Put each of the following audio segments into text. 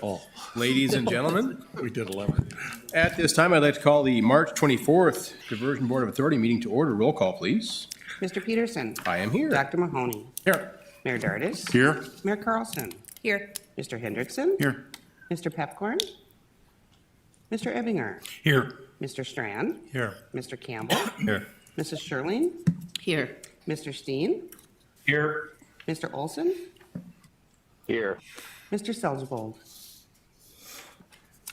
Oh, Ladies and gentlemen, we did 11. at this time, I'd like to call the March 24th Diversion Board of Authority meeting to order. Roll call, please. Mr. Peterson. I am here. Dr. Mahoney. Here. Mayor Dardis. Here? Mayor Carlson. Here. Mr. Hendrickson. Here. Mr. Pepcorn. Mr. Ebbinger. Here. Mr. Strand. Here. Mr. Campbell. Here. Mrs. Sherling. Here. Mr. Steen. Here. Mr. Olson. Here. Mr. Selzbold.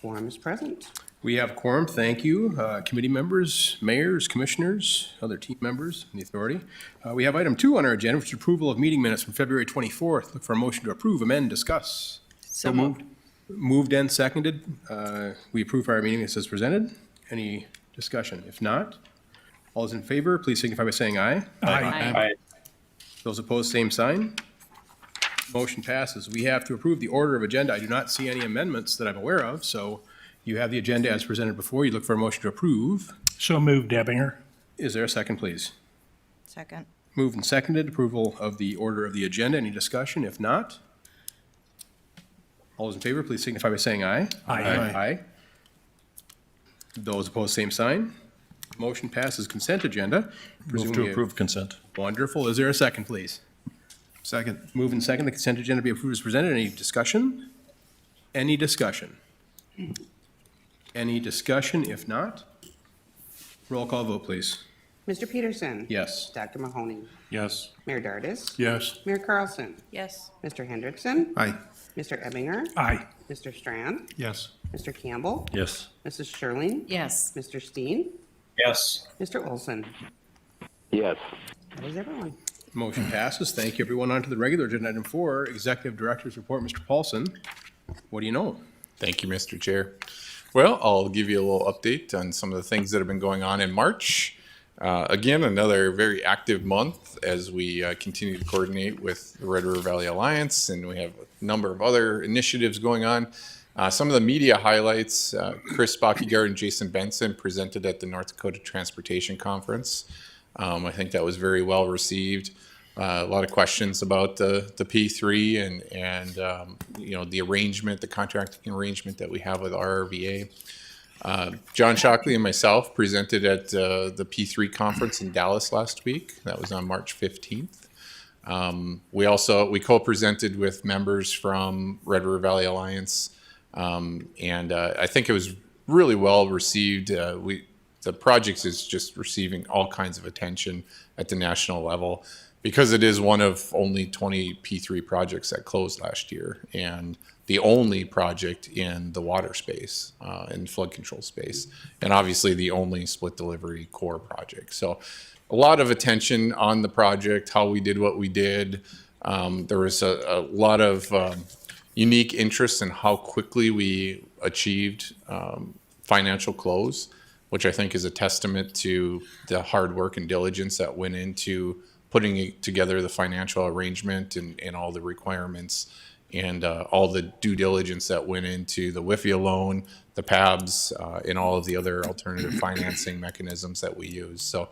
Quorum is present. We have quorum, thank you. Committee members, mayors, commissioners, other team members in the authority. We have item 2 on our agenda, which is approval of meeting minutes from February 24th. Look for a motion to approve, amend, discuss. So moved. Moved and seconded. We approve our meeting minutes as presented. Any discussion? If not, all those in favor, please signify by saying aye. Aye. Those opposed, same sign. Motion passes. We have to approve the order of agenda. I do not see any amendments that I'm aware of, so you have the agenda as presented before. You look for a motion to approve. So moved, Ebbinger. Is there a second, please? Second. Moved and seconded, approval of the order of the agenda. Any discussion? If not, all those in favor, please signify by saying aye. Aye. Aye. Those opposed, same sign. Motion passes. Consent agenda. Move to Presumably- approve consent. Wonderful. Is there a second, please? Second. Move and second, the consent agenda be approved as presented. Any discussion? Any discussion? Any discussion? If not, roll call vote, please. Mr. Peterson. Yes. Dr. Mahoney. Yes. Mayor Dardis. Yes. Mayor Carlson. Yes. Mr. Hendrickson. Aye. Mr. Ebbinger. Aye. Mr. Strand. Yes. Mr. Campbell. Yes. Mrs. Sherling. Yes. Mr. Steen. Yes. Mr. Olson. Yes. That was everyone. Motion passes. Thank you, everyone. On to the regular agenda, item 4, Executive Director's Report. Mr. Paulson, what do you know? Thank you, Mr. Chair. Well, I'll give you a little update on some of the things that have been going on in March. Again, another very active month as we continue to coordinate with the Red River Valley Alliance, and we have a number of other initiatives going on. Some of the media highlights, Chris Bockygaard and Jason Benson presented at the North Dakota Transportation Conference. I think that was very well received. A lot of questions about the P3 and you know, the arrangement, the contracting arrangement that we have with RRVA. John Shockley and myself presented at the P3 conference in Dallas last week. That was on March 15th. We co-presented with members from Red River Valley Alliance, and I think it was really well received. The project is just receiving all kinds of attention at the national level because it is one of only 20 P3 projects that closed last year, and the only project in the water space, in flood control space, and obviously the only split delivery core project. So a lot of attention on the project, how we did what we did. There was a lot of unique interest in how quickly we achieved financial close, which I think is a testament to the hard work and diligence that went into putting together the financial arrangement and all the requirements and all the due diligence that went into the WIFIA loan, the PABs, and all of the other alternative financing mechanisms that we use. So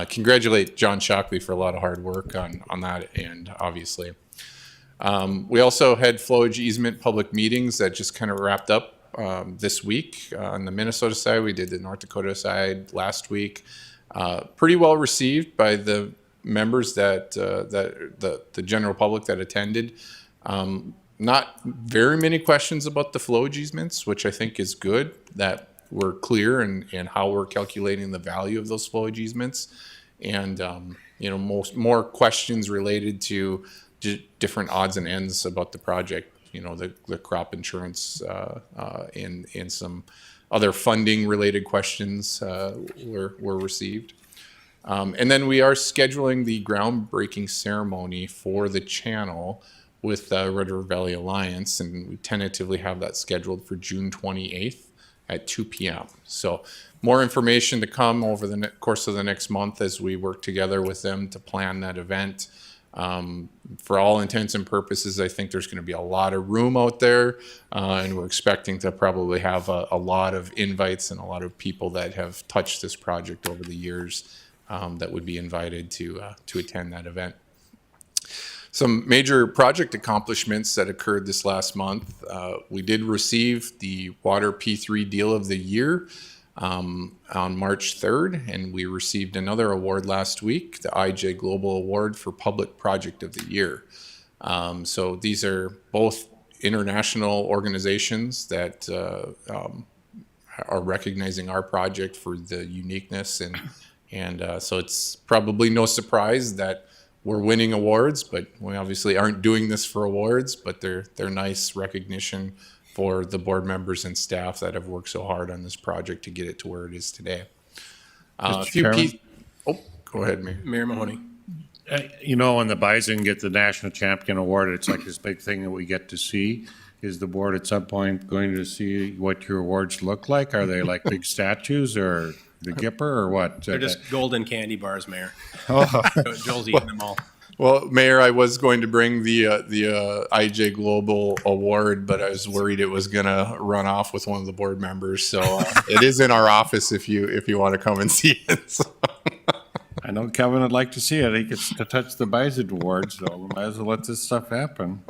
congratulate John Shockley for a lot of hard work on that end, obviously. We also had Flowage Easement public meetings that just kind of wrapped up this week. On the Minnesota side, we did the North Dakota side last week. Pretty well received by the members that the general public that attended. Not very many questions about the flowage easements, which I think is good, that we're clear in how we're calculating the value of those flowage easements. And, you know, more questions related to different odds and ends about the project, you know, the crop insurance and some other funding related questions were received. And then we are scheduling the groundbreaking ceremony for the channel with the Red River Valley Alliance, and we tentatively have that scheduled for June 28th at 2 p.m. So more information to come over the course of the next month as we work together with them to plan that event. For all intents and purposes, I think there's going to be a lot of room out there, and we're expecting to probably have a lot of invites and a lot of people that have touched this project over the years that would be invited to attend that event. Some major project accomplishments that occurred this last month. We did receive the Water P3 Deal of the Year on March 3rd, and we received another award last week, the IJ Global Award for Public Project of the Year. So these are both international organizations that are recognizing our project for the uniqueness, and so it's probably no surprise that we're winning awards, but we obviously aren't doing this for awards, but they're nice recognition for the board members and staff that have worked so hard on this project to get it to where it is today. Go ahead, Mayor. Mayor Mahoney. You know, when the Bison get the National Champion Award, it's like this big thing that we get to see. Is the board at some point going to see what your awards look like? Are they like big statues or the Gipper or what? They're just golden candy bars, Mayor. Oh. Joel's eating them all. Well, Mayor, I was going to bring the IJ Global Award, but I was worried it was going to run off with one of the board members. So it is in our office if you want to come and see it. So. I know Kevin would like to see it. He gets to touch the Bison Award, so we might as well let this stuff happen.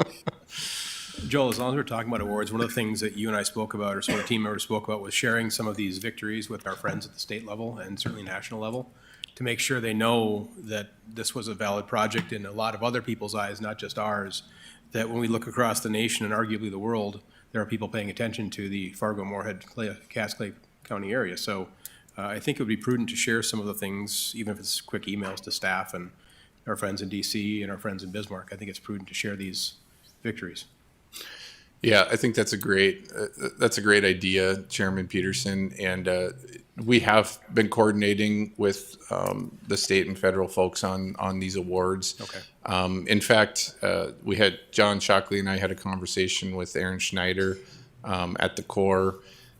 Joel, as long as we're talking about awards, one of the things that you and I spoke about, or some of the team members spoke about, was sharing some of these victories with our friends at the state level and certainly national level to make sure they know that this was a valid project in a lot of other people's eyes, not just ours, that when we look across the nation and arguably the world, there are people paying attention to the Fargo-Moorhead, Cass-Clay County area. So I think it would be prudent to share some of the things, even if it's quick emails to staff and our friends in DC and our friends in Bismarck. I think it's prudent to share these victories. Yeah, I think that's a great idea, Chairman Peterson, and we have been coordinating with the state and federal folks on these awards. Okay. In fact, we had John Shockley and I had a conversation with Aaron Schneider at the Corps,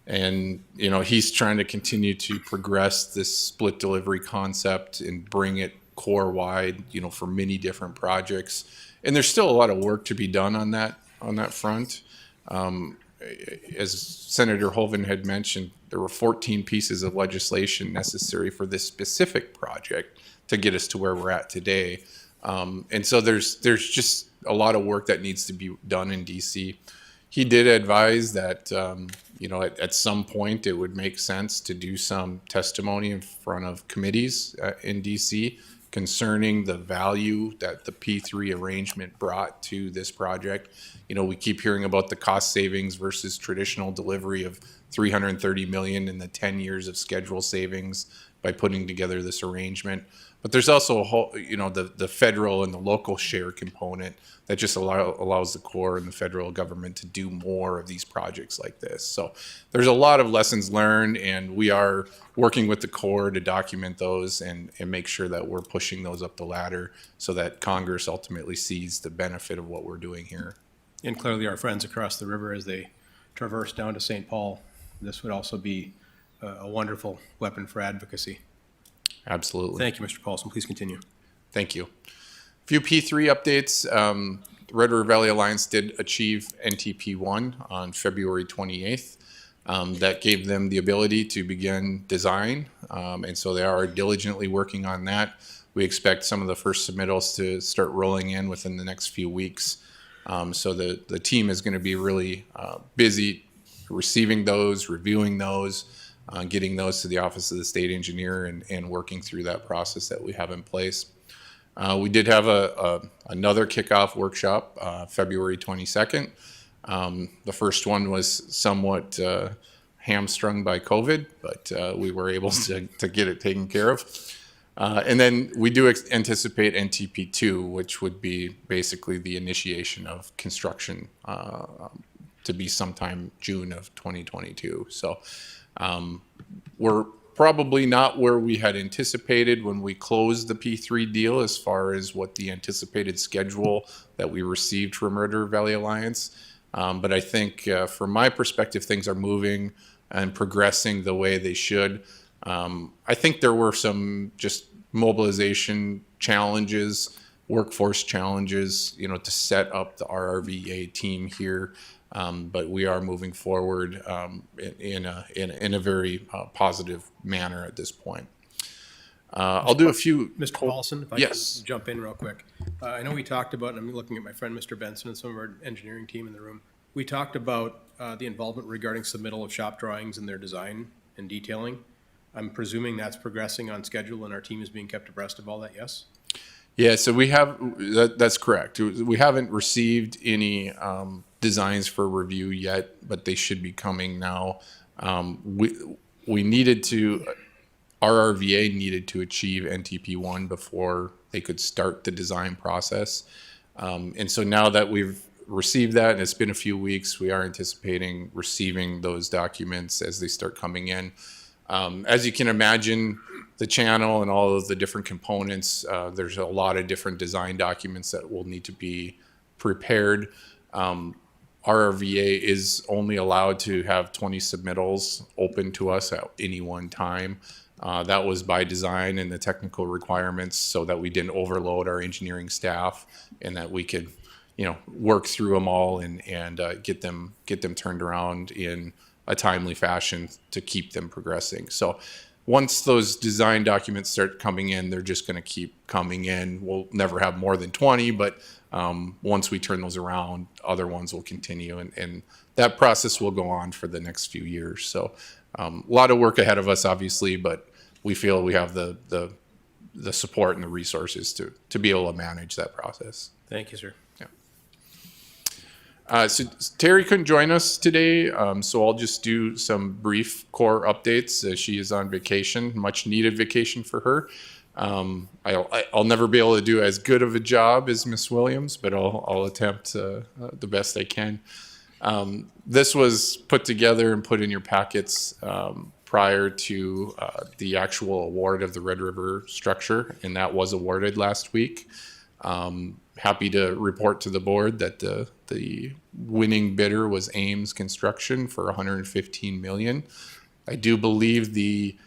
and he's trying to continue to progress this split delivery concept and bring it Corps wide, for many different projects. And there's still a lot of work to be done on that front. As Senator Hoeven had mentioned, there were 14 pieces of legislation necessary for this specific project to get us to where we're at today. And so there's just a lot of work that needs to be done in DC. He did advise that, at some point it would make sense to do some testimony in front of committees in DC concerning the value that the P3 arrangement brought to this project. We keep hearing about the cost savings versus traditional delivery of $330 million in the 10 years of schedule savings by putting together this arrangement. But there's also a whole, the federal and the local share component that just allows the Corps and the federal government to do more of these projects like this. So there's a lot of lessons learned, and we are working with the Corps to document those and make sure that we're pushing those up the ladder so that Congress ultimately sees the benefit of what we're doing here. And clearly our friends across the river as they traverse down to St. Paul, this would also be a wonderful weapon for advocacy. Absolutely. Thank you, Mr. Paulson. Please continue. Thank you. A few P3 updates. The Red River Valley Alliance did achieve NTP1 on February 28th. That gave them the ability to begin design, and so they are diligently working on that. We expect some of the first submittals to start rolling in within the next few weeks. So the team is going to be really busy receiving those, reviewing those, getting those to the Office of the State Engineer and working through that process that we have in place. We did have another kickoff workshop February 22nd. The first one was somewhat hamstrung by COVID, but we were able to get it taken care of. And then we do anticipate NTP2, which would be basically the initiation of construction to be sometime June of 2022. So we're probably not where we had anticipated when we closed the P3 deal as far as what the anticipated schedule that we received from Red River Valley Alliance. But I think from my perspective, things are moving and progressing the way they should. I think there were some just mobilization challenges, workforce challenges, to set up the RRVA team here. But we are moving forward in a very positive manner at this point. I'll do a few. Mr. Paulson, if I Yes. can jump in real quick. I know we talked about, and I'm looking at my friend Mr. Benson and some of our engineering team in the room. We talked about the involvement regarding submittal of shop drawings and their design and detailing. I'm presuming that's progressing on schedule and our team is being kept abreast of all that, yes? Yeah, so we have, that's correct. We haven't received any designs for review yet, but they should be coming now. We needed to, RRVA needed to achieve NTP1 before they could start the design process. And so now that we've received that, and it's been a few weeks, we are anticipating receiving those documents as they start coming in. As you can imagine, the channel and all of the different components, there's a lot of different design documents that will need to be prepared. RRVA is only allowed to have 20 submittals open to us at any one time. That was by design and the technical requirements so that we didn't overload our engineering staff and that we could, work through them all and get them turned around in a timely fashion to keep them progressing. So once those design documents start coming in, they're just going to keep coming in. We'll never have more than 20, but once we turn those around, other ones will continue. And that process will go on for the next few years. So a lot of work ahead of us, obviously, but we feel we have the support and the resources to be able to manage that process. Thank you, sir. So Terry couldn't join us today, so I'll just do some brief core updates. She is on vacation, much needed vacation for her. I'll never be able to do as good of a job as Miss Williams, but I'll attempt the best I can. This was put together and put in your packets prior to the actual award of the Red River structure, and that was awarded last week. Happy to report to the board that the winning bidder was Ames Construction for $115 million. I do believe the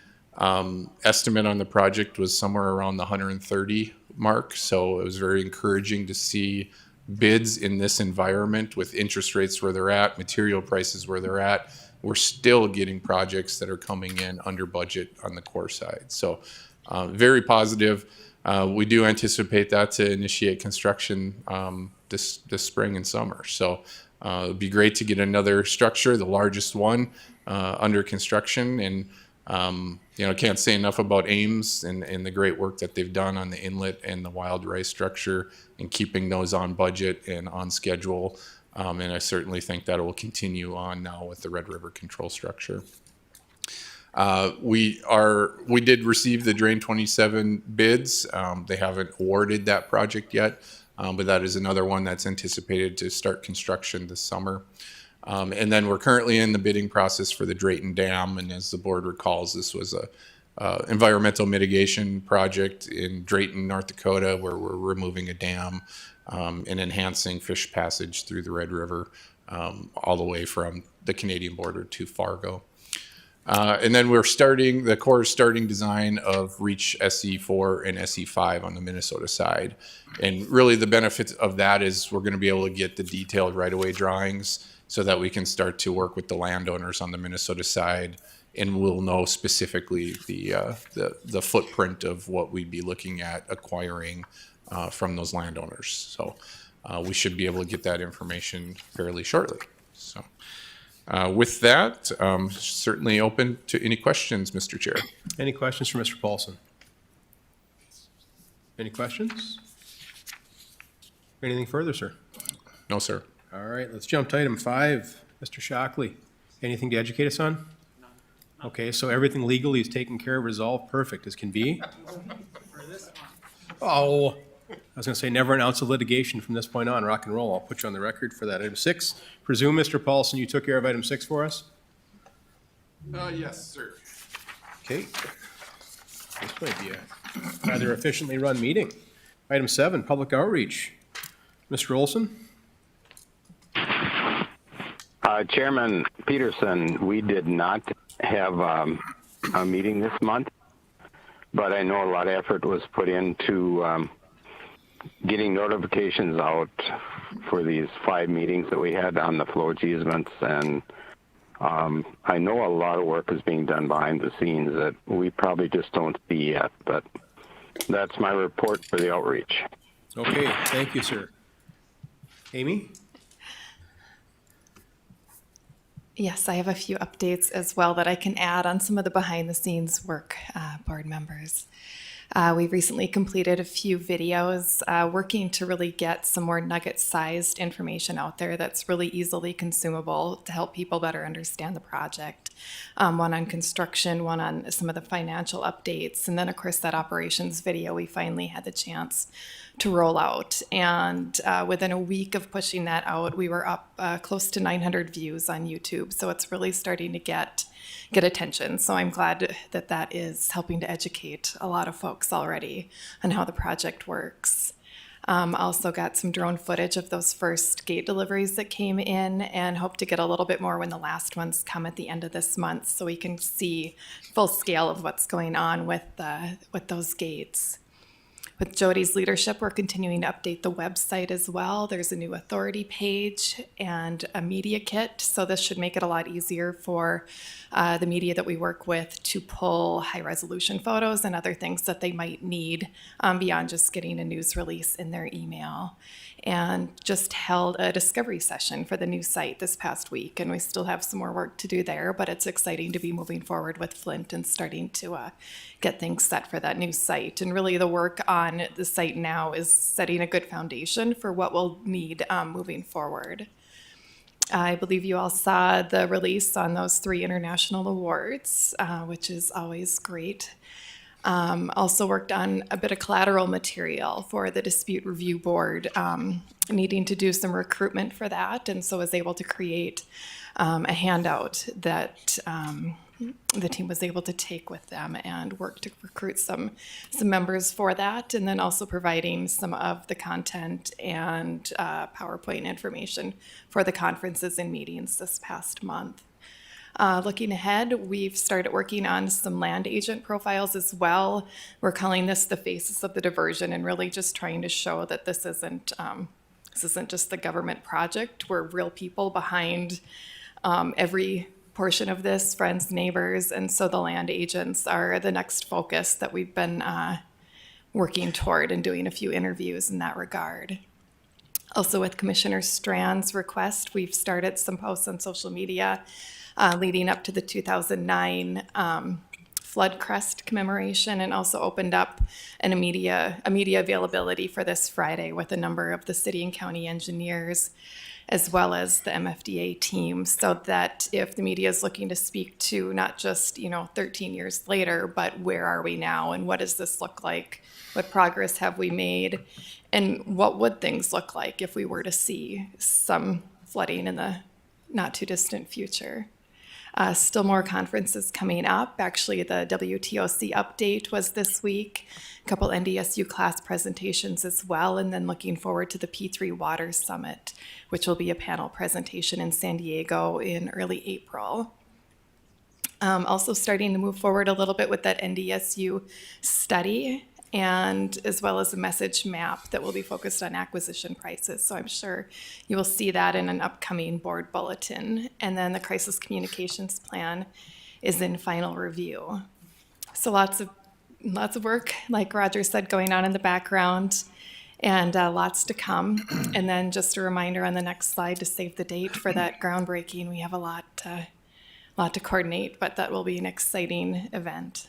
estimate on the project was somewhere around the 130 mark. So it was very encouraging to see bids in this environment with interest rates where they're at, material prices where they're at. We're still getting projects that are coming in under budget on the core side. So very positive. We do anticipate that to initiate construction this spring and summer. So it'd be great to get another structure, the largest one, under construction. And can't say enough about Ames and the great work that they've done on the inlet and the wild rice structure and keeping those on budget and on schedule. And I certainly think that will continue on now with the Red River control structure. We did receive the Drain 27 bids. They haven't awarded that project yet, but that is another one that's anticipated to start construction this summer. And then we're currently in the bidding process for the Drayton Dam. And as the board recalls, this was a environmental mitigation project in Drayton, North Dakota, where we're removing a dam and enhancing fish passage through the Red River all the way from the Canadian border to Fargo. And then the Corps is starting design of Reach SE4 and SE5 on the Minnesota side. And really the benefit of that is we're going to be able to get the detailed right-of-way drawings so that we can start to work with the landowners on the Minnesota side, and we'll know specifically the footprint of what we'd be looking at acquiring from those landowners. So we should be able to get that information fairly shortly. So. With that, certainly open to any questions, Mr. Chair. Any questions for Mr. Paulson? Any questions? Anything further, sir? No, sir. All right, let's jump to item 5. Mr. Shockley, anything to educate us on? No. Okay, so everything legally is taken care of, resolved, perfect as can be? Oh, I was going to say never an ounce of litigation from this point on, rock and roll. I'll put you on the record for that. Item 6, presume, Mr. Paulson, you took care of item 6 for us? Yes, sir. Okay. This might be a rather efficiently run meeting. Item 7, public outreach. Mr. Olson? Chairman Peterson, we did not have a meeting this month, but I know a lot of effort was put into getting notifications out for these 5 meetings that we had on the Flowage easements and I know a lot of work is being done behind the scenes that we probably just don't see yet, but that's my report for the outreach. Okay, thank you, sir. Amy? Yes, I have a few updates as well that I can add on some of the behind-the-scenes work, board members. We recently completed a few videos working to really get some more nugget-sized information out there that's really easily consumable to help people better understand the project. One on construction, one on some of the financial updates, and then of course that operations video we finally had the chance to roll out. And within a week of pushing that out, we were up close to 900 views on YouTube. So it's really starting to get attention. So I'm glad that that is helping to educate a lot of folks already on how the project works. Also got some drone footage of those first gate deliveries that came in, and hope to get a little bit more when the last ones come at the end of this month, so we can see full scale of what's going on with those gates. With Jody's leadership, we're continuing to update the website as well. There's a new authority page and a media kit, so this should make it a lot easier for the media that we work with to pull high-resolution photos and other things that they might need beyond just getting a news release in their email. And just held a discovery session for the new site this past week, and we still have some more work to do there, but it's exciting to be moving forward with Flint and starting to get things set for that new site. And really the work on the site now is setting a good foundation for what we'll need moving forward. I believe you all saw the release on those 3 international awards, which is always great. Also worked on a bit of collateral material for the dispute review board, needing to do some recruitment for that, and so was able to create a handout that the team was able to take with them and work to recruit some members for that, and then also providing some of the content and PowerPoint information for the conferences and meetings this past month. Looking ahead, we've started working on some land agent profiles as well. We're calling this the faces of the diversion, and really just trying to show that this isn't just the government project. We're real people behind every portion of this, friends, neighbors, and so the land agents are the next focus that we've been working toward and doing a few interviews in that regard. Also with Commissioner Strand's request, we've started some posts on social media leading up to the 2009 flood crest commemoration, and also opened up a media availability for this Friday with a number of the city and county engineers, as well as the MFDA team, so that if the media is looking to speak to not just 13 years later, but where are we now and what does this look like? What progress have we made? And what would things look like if we were to see some flooding in the not too distant future? Still more conferences coming up. Actually, the WTOC update was this week, a couple NDSU class presentations as well, and then looking forward to the P3 Water Summit, which will be a panel presentation in San Diego in early April. Also starting to move forward a little bit with that NDSU study, and as well as a message map that will be focused on acquisition prices. So I'm sure you will see that in an upcoming board bulletin. And then the crisis communications plan is in final review. So lots of work, like Roger said, going on in the background, and lots to come. And then just a reminder on the next slide to save the date for that groundbreaking. We have a lot to coordinate, but that will be an exciting event.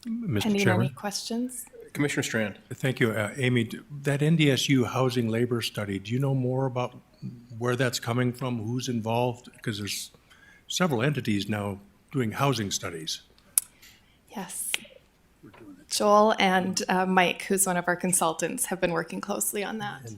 Mr. Chairman. Any questions? Commissioner Strand. Thank you. Amy, that NDSU housing labor study, do you know more about where that's coming from, who's involved? Because there's several entities now doing housing studies. Yes. Joel and Mike, who's one of our consultants, have been working closely on that.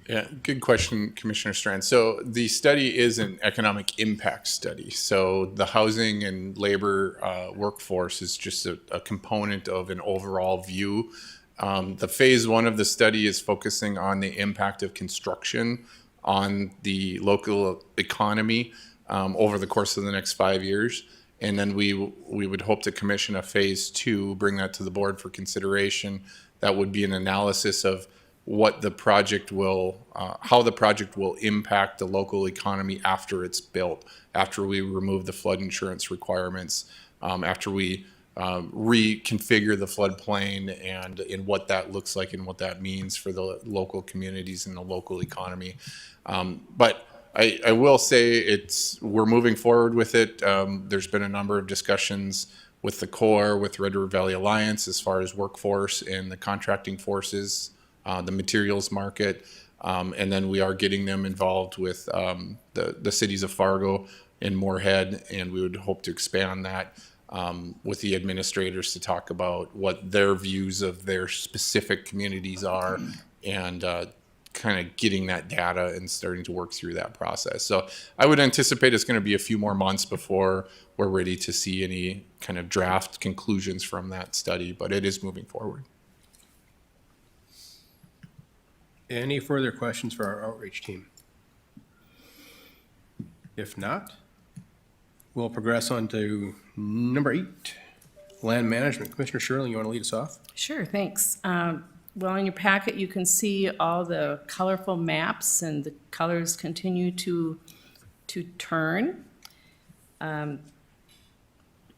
Yeah, good question, Commissioner Strand. So the study is an economic impact study. So the housing and labor workforce is just a component of an overall view. The phase 1 of the study is focusing on the impact of construction on the local economy over the course of the next 5 years. And then we would hope to commission a phase 2, bring that to the board for consideration. That would be an analysis of what the project will, how the project will impact the local economy after it's built, after we remove the flood insurance requirements, after we reconfigure the floodplain, and in what that looks like and what that means for the local communities and the local economy. But I will say we're moving forward with it. There's been a number of discussions with the Corps, with Red River Valley Alliance, as far as workforce and the contracting forces, the materials market, and then we are getting them involved with the cities of Fargo and Moorhead, and we would hope to expand that with the administrators to talk about what their views of their specific communities are, and kind of getting that data and starting to work through that process. So I would anticipate it's going to be a few more months before we're ready to see any kind of draft conclusions from that study, but it is moving forward. Any further questions for our outreach team? If not, we'll progress on to number 8, land management. Commissioner Shirley, you want to lead us off? Sure, thanks. Well, in your packet, you can see all the colorful maps, and the colors continue to turn.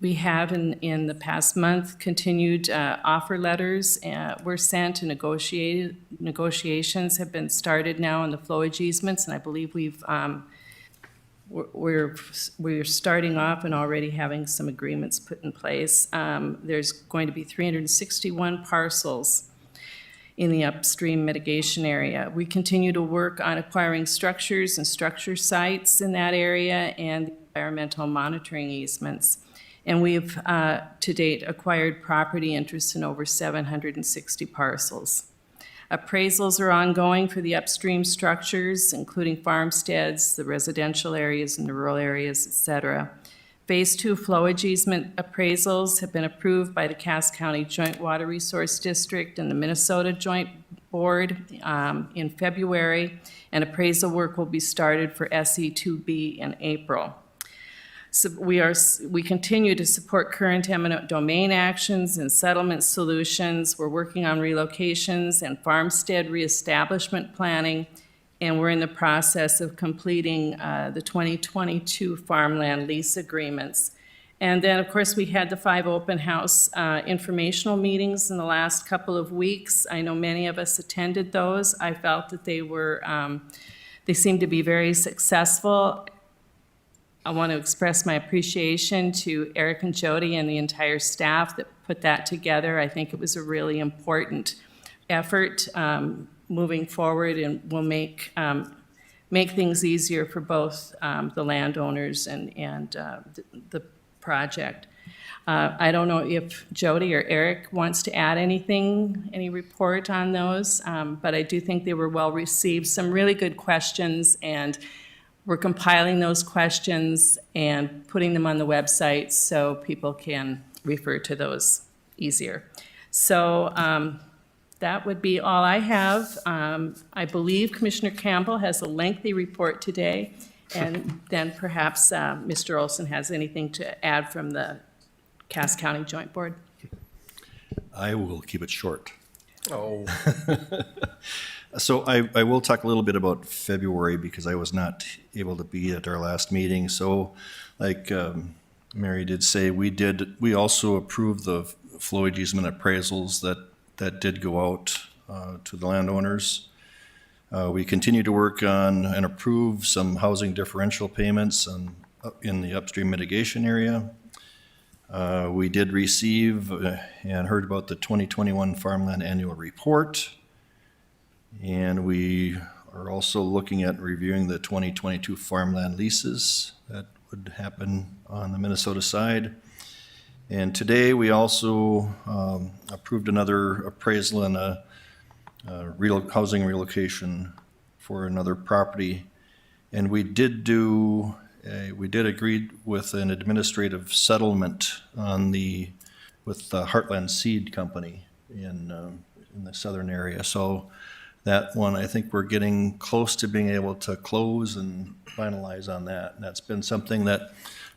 We have in the past month continued offer letters were sent, and negotiations have been started now on the flowage easements, and I believe we're starting off and already having some agreements put in place. There's going to be 361 parcels in the upstream mitigation area. We continue to work on acquiring structures and structure sites in that area and environmental monitoring easements. And we've, to date, acquired property interests in over 760 parcels. Appraisals are ongoing for the upstream structures, including farmsteads, the residential areas, and the rural areas, et cetera. Phase 2 flowage easement appraisals have been approved by the Cass County Joint Water Resource District and the Minnesota Joint Board in February, and appraisal work will be started for SE2B in April. So we continue to support current eminent domain actions and settlement solutions. We're working on relocations and farmstead reestablishment planning, and we're in the process of completing the 2022 farmland lease agreements. And then, of course, we had the 5 open house informational meetings in the last couple of weeks. I know many of us attended those. I felt that they seemed to be very successful. I want to express my appreciation to Eric and Jody and the entire staff that put that together. I think it was a really important effort moving forward, and will make things easier for both the landowners and the project. I don't know if Jody or Eric wants to add anything, any report on those, but I do think they were well received. Some really good questions, and we're compiling those questions and putting them on the website so people can refer to those easier. So that would be all I have. I believe Commissioner Campbell has a lengthy report today, and then perhaps Mr. Olson has anything to add from the Cass County Joint Board. I will keep it short. Oh, So I will talk a little bit about February because I was not able to be at our last meeting. So like Mary did say, we also approved the flowage easement appraisals that did go out to the landowners. We continue to work on and approve some housing differential payments in the upstream mitigation area. We did receive and heard about the 2021 Farmland Annual Report. And we are also looking at reviewing the 2022 farmland leases that would happen on the Minnesota side. And today we also approved another appraisal and a housing relocation for another property. And we did agree with an administrative settlement with the Heartland Seed Company in the southern area. So that one, I think we're getting close to being able to close and finalize on that. And that's been something that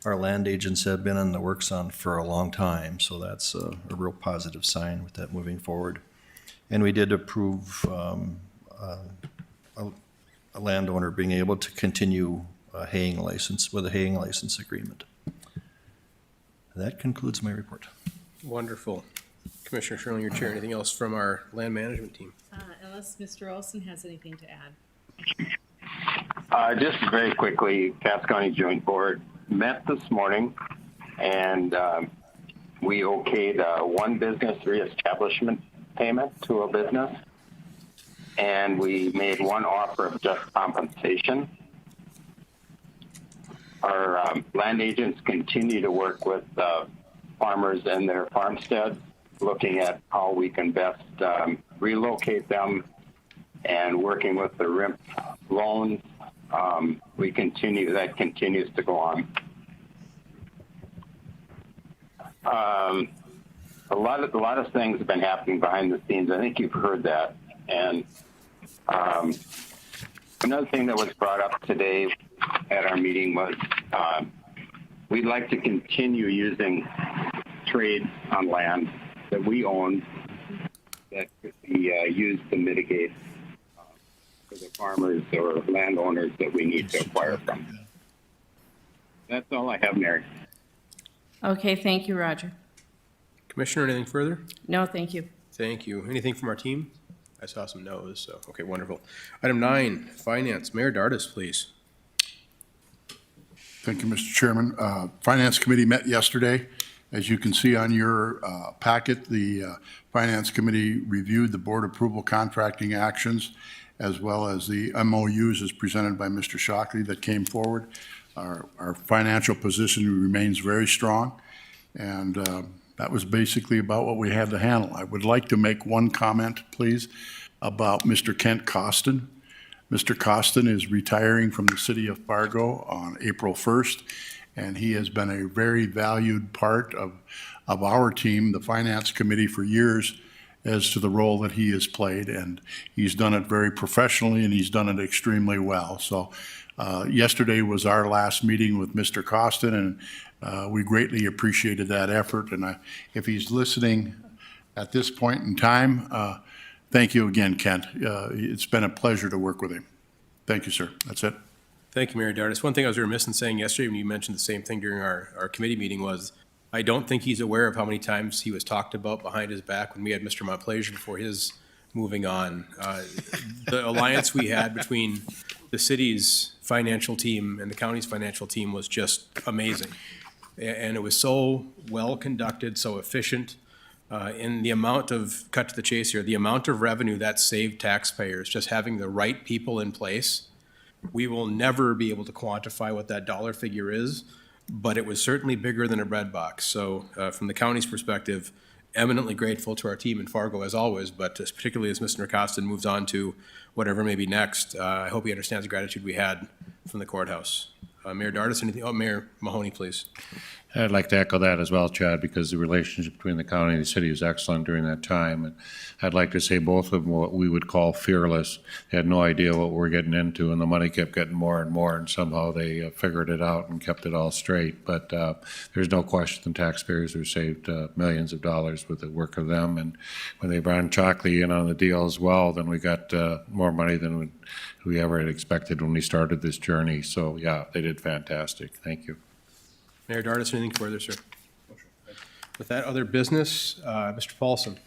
our land agents have been in the works on for a long time. So that's a real positive sign with that moving forward. And we did approve a landowner being able to continue a haying license with a haying license agreement. That concludes my report. Wonderful. Commissioner Sherling, your chair. Anything else from our land management team? Unless Mr. Olson has anything to add. Just very quickly, Cass County Joint Board met this morning, and we okayed one business reestablishment payment to a business, and we made one offer of just compensation. Our land agents continue to work with farmers and their farmsteads, looking at how we can best relocate them, and working with the RIMP loans. That continues to go on. A lot of things have been happening behind the scenes. I think you've heard that. And another thing that was brought up today at our meeting was we'd like to continue using trades on land that we own that could be used to mitigate for the farmers or landowners that we need to acquire from. That's all I have, Mary. Okay, thank you, Roger. Commissioner, anything further? No, thank you. Thank you. Anything from our team? I saw some no's, so, okay, wonderful. Item 9, Finance. Mayor Dardis, please. Thank you, Mr. Chairman. Finance Committee met yesterday. As you can see on your packet, the Finance Committee reviewed the board approval contracting actions as well as the MOUs as presented by Mr. Shockley that came forward. Our financial position remains very strong, and that was basically about what we had to handle. I would like to make one comment, please, about Mr. Kent Costin. Mr. Costin is retiring from the city of Fargo on April 1st, and he has been a very valued part of our team, the Finance Committee, for years as to the role that he has played, and he's done it very professionally, and he's done it extremely well. So yesterday was our last meeting with Mr. Costin, and we greatly appreciated that effort. And if he's listening at this point in time, thank you again, Kent. It's been a pleasure to work with him. Thank you, sir. That's it. Thank you, Mayor Dardis. One thing I was remiss in saying yesterday when you mentioned the same thing during our committee meeting was I don't think he's aware of how many times he was talked about behind his back when we had Mr. Montplaisir before his moving on. The alliance we had between the city's financial team and the county's financial team was just amazing. And it was so well conducted, so efficient. In the amount of, cut to the chase here, the amount of revenue that saved taxpayers, just having the right people in place. We will never be able to quantify what that dollar figure is, but it was certainly bigger than a bread box. So from the county's perspective, eminently grateful to our team in Fargo as always, but particularly as Mr. Costin moves on to whatever may be next, I hope he understands the gratitude we had from the courthouse. Mayor Dardis, anything? Oh, Mayor Mahoney, please. I'd like to echo that as well, Chad, because the relationship between the county and the city was excellent during that time. And I'd like to say both of them what we would call fearless. They had no idea what we were getting into, and the money kept getting more and more, and somehow they figured it out and kept it all straight. But there's no question the taxpayers were saved millions of dollars with the work of them. And when they brought Chockley in on the deal as well, then we got more money than we ever had expected when we started this journey. So, yeah, they did fantastic. Thank you. Mayor Dardis, anything further, sir? With that other business, Mr. Paulson.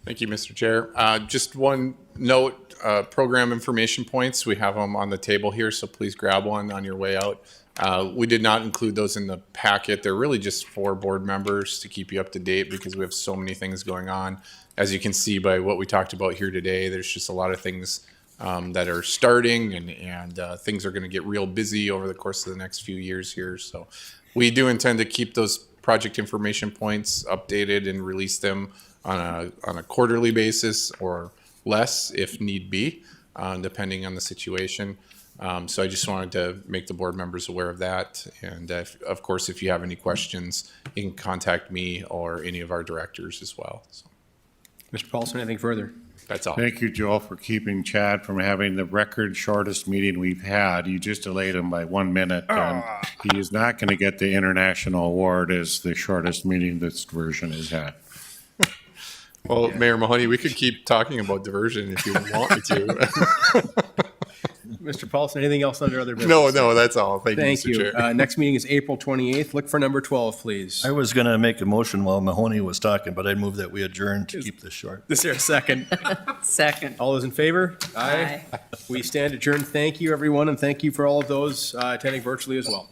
Thank you, Mr. Chair. Just one note, program information points. We have them on the table here, so please grab one on your way out. We did not include those in the packet. They're really just for board members to keep you up to date because we have so many things going on. As you can see by what we talked about here today, there's just a lot of things that are starting and things are going to get real busy over the course of the next few years here. So we do intend to keep those project information points updated and release them on a quarterly basis or less if need be, depending on the situation. So I just wanted to make the board members aware of that. And of course, if you have any questions, you can contact me or any of our directors as well. So. Mr. Paulson, anything further? That's all. Thank you, Joel, for keeping Chad from having the record shortest meeting we've had. You just delayed him by 1 minute, and he is not going to get the international award as the shortest meeting this version has had. Well, Mayor Mahoney, we could keep talking about diversion if you want me to. Mr. Paulson, anything else under other business? No, that's all. Thank you, Thank Mr. you. Chair. Next meeting is April 28th. Look for number 12, please. I was going to make a motion while Mahoney was talking, but I move that we adjourn to keep this short. Is there a second? Second. All those in favor? Aye. We stand adjourned. Thank you, everyone, and thank you for all of those attending virtually as well.